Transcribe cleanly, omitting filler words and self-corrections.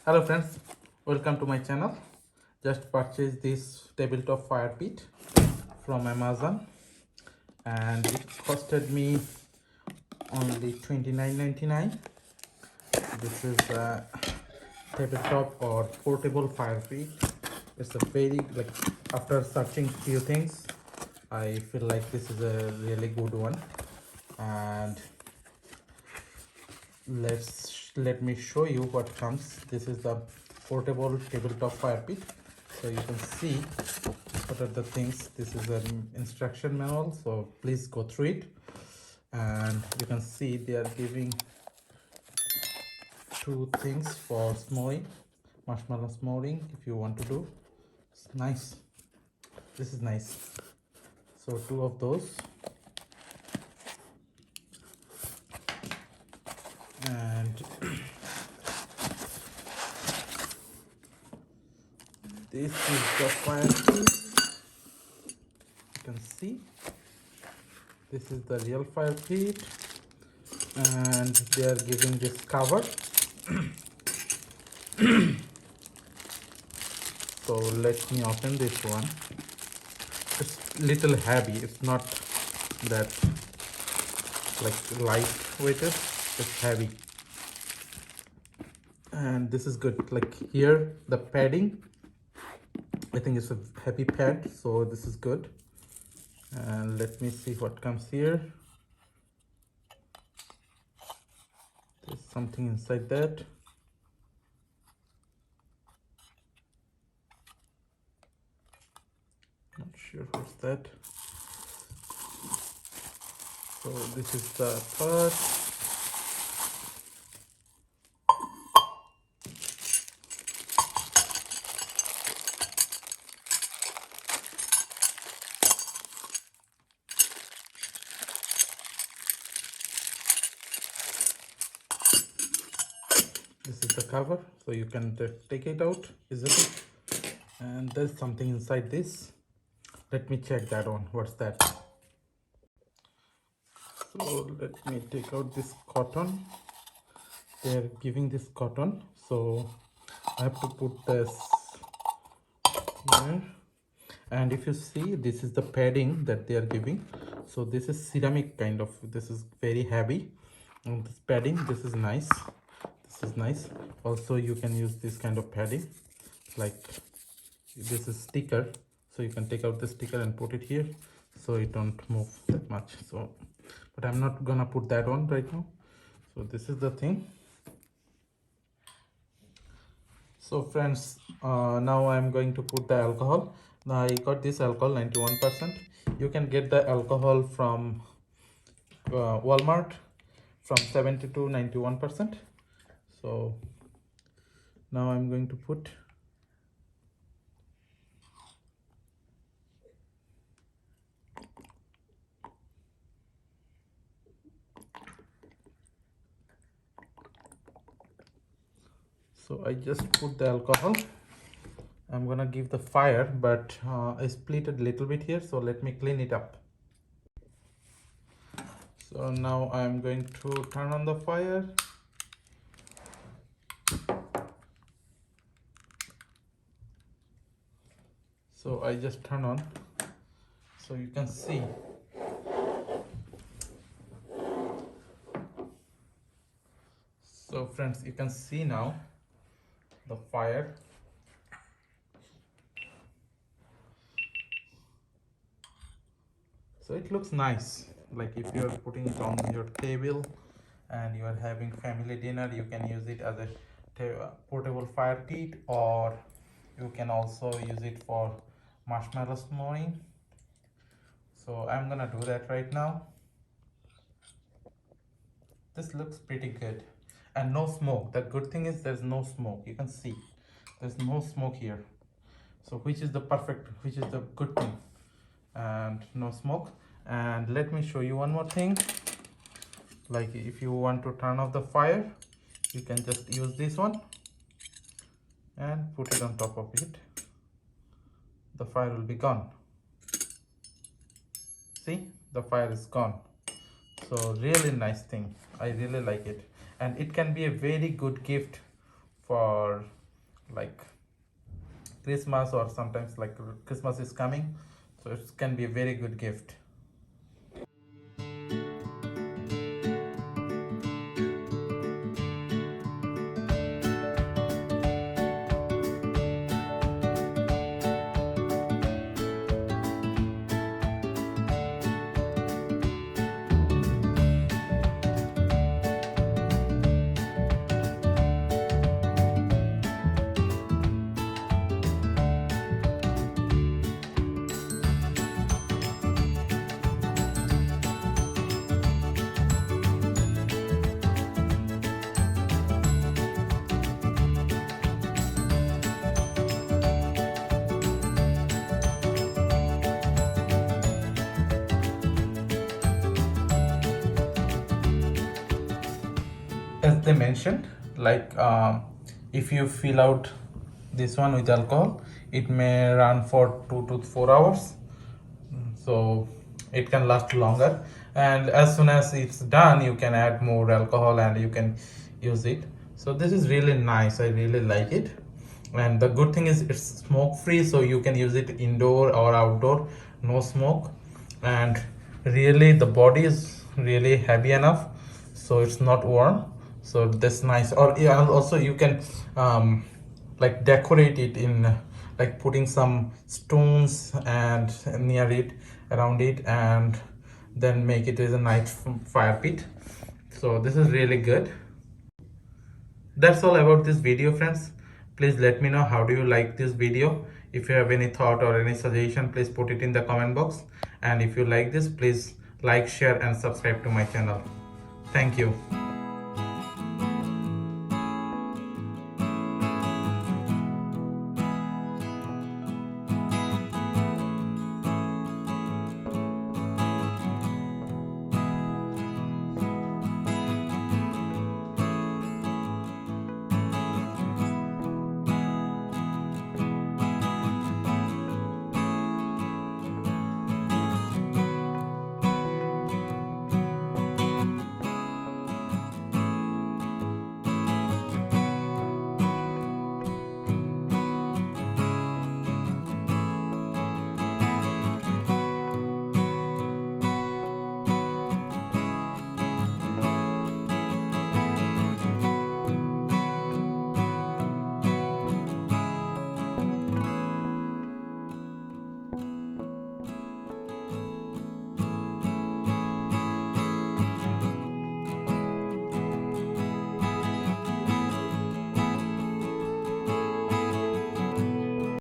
Hello friends, welcome to my channel. Just purchased this tabletop fire pit from Amazon and it costed me only $29.99. This is a tabletop or portable fire pit. It's a very, after searching few things, I feel like this is a really good one. And let me show you what comes. This is the portable tabletop fire pit, so you can see what are the things. This is an instruction manual, so please go through it. And you can see they are giving two things for smoking, marshmallow smoking if you want to do. It's nice. This is nice. So two of those, and this is the fire pit. You can see this is the real fire pit, and they are giving this cover. So let me open this one. It's little heavy. It's not that lightweighted. It's heavy, and this is good. Like here, the padding, I think it's a heavy pad, so this is good. And let me see what comes here. There's something inside that. Not sure what's that. So this is the part. This is the cover, so you can take it out easily. And there's something inside this. Let me check that one. What's that? So let me take out this cotton. They're giving this cotton, so I have to put this here. And if you see, this is the padding that they are giving. So this is ceramic kind of. This is very heavy. And this padding, this is nice. This is nice. Also, you can use this kind of padding. Like this is sticker, so you can take out the sticker and put it here, so it don't move that much. So, but I'm not gonna put that on right now. So this is the thing. So friends, now I'm going to put the alcohol. Now I got this alcohol 91%. You can get the alcohol from Walmart from 70 to 91%. So now I'm going to put so I just put the alcohol. I'm gonna give the fire, but I split it a little bit here, so let me clean it up. So now I'm going to turn on the fire. So I just turn on, so you can see. So friends, you can see now the fire. So it looks nice. Like if you are putting it on your table and you are having family dinner, you can use it as a portable fire pit, or you can also use it for marshmallow smoking. So I'm gonna do that right now. This looks pretty good, and no smoke. The good thing is there's no smoke. You can see there's no smoke here, so which is the good thing, and no smoke. And let me show you one more thing. Like if you want to turn off the fire, you can just use this one and put it on top of it. The fire will be gone. See, the fire is gone. So really nice thing. I really like it, and it can be a very good gift for like Christmas, or sometimes like Christmas is coming, so it can be a very good gift. As they mentioned, like if you fill out this one with alcohol, it may run for 2 to 4 hours, so it can last longer, and as soon as it's done you can add more alcohol and you can use it. So this is really nice, I really like it. And the good thing is it's smoke free, so you can use it indoor or outdoor, no smoke. And really the body is really heavy enough, so it's not warm, so that's nice. Or yeah, also you can like decorate it in like putting some stones and near it, around it, and then make it as a nice fire pit. So this is really good. That's all about this video, friends. Please let me know how do you like this video. If you have any thought or any suggestion, please put it in the comment box. And if you like this, please like, share and subscribe to my channel. Thank you.